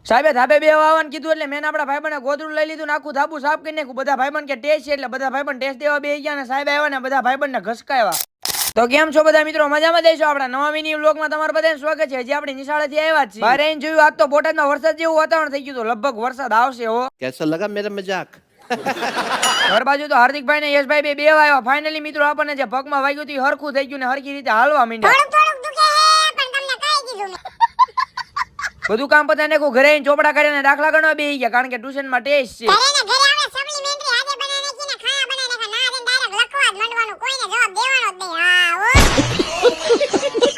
સાહેબે ધાબે બેહવા આવવાનું કીધું એટલે મેં આપણા ભાઈબંધને ગોદડું લઈ લીધું ને આખું ધાબુ સાફ કરી નાખ્યું. બધા ભાઈબંધ કે ટેસ્ટ છે એટલે બધા ભાઈબંધ ટેસ્ટ દેવા બેસી ગયા ને સાહેબ આવ્યા ને બધા ભાઈબંધને ઘસકાવ્યા. તો કેમ છો બધા મિત્રો, મજામાં દેશો? આપણા નવા મિની વ્લોગમાં તમારું બધાનું સ્વાગત છે. હજી આપણે નિશાળેથી આવ્યા જ છીએ. બહાર આવીને જોયું આજ તો બોટાદમાં વરસાદ જેવું વાતાવરણ થઈ ગયું હતું. લગભગ વરસાદ આવશે હો. कैसा लगा मेरा मजाक? ઘર બાજુ તો હાર્દિકભાઈ ને યશભાઈ બે બેવા આવ્યા. ફાઇનલી મિત્રો આપણને જે પગમાં વાગ્યું હતું હરખું થઈ ગયું ને હરખી રીતે હાલવા માંડ્યા. બધું કામ પતાને કો ઘરે આવીને ચોપડા કાઢીને દાખલા ગણવા બેસી ગયા, કારણ કે ટ્યુશનમાં ટેસ્ટ છે.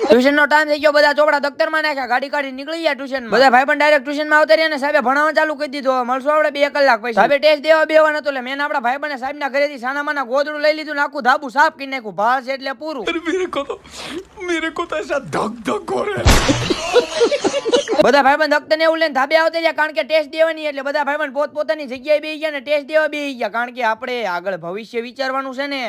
ટ્યુશન નો ટાઈમ થઈ ગયો, બધા ચોપડા દફતરમાં નાખ્યા, ગાડી કાઢી નીકળી ગયા ટ્યુશન. બધા ભાઈબંધ ડાયરેક્ટ ટ્યુશન માં આવતા રહ્યા ને સાહેબે ભણાવવાનું ચાલુ કરી દીધું. મળશું આપણે 2 કલાક પછી. સાહેબે ટેસ્ટ દેવા બેવાનું હતું એટલે મેં આપણા ભાઈબંધને સાહેબના ઘરેથી સાનામાના ગોદડું લઈ લીધું ને આખું ધાબુ સાફ કરી નાખ્યું. ભાળ છે એટલે પૂરું. मेरे को तो ऐसा धक धक हो रहा है। બધા ભાઈબંધ દફતરને એવું લઈને ધાબે આવતા રહ્યા, કારણ કે ટેસ્ટ દેવાની એટલે બધા ભાઈબંધ પોતપોતાની જગ્યાએ બેસી ગયા ને ટેસ્ટ દેવા બેસી ગયા, કારણ કે આપણે આગળ ભવિષ્ય વિચારવાનું છે ને.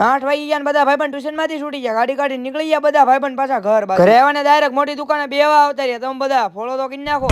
આઠ વાગી ગયા બધા ભાઈબંધ ટ્યુશન માંથી છૂટી ગયા, ગાડી કાઢી નીકળી ગયા બધા ભાઈબંધ પાછા ઘરે આવ્યા ને ડાયરેક્ટ મોટી દુકાને બેવા આવતા રહ્યા. તમે બધા ફોલો તો કરી નાખો.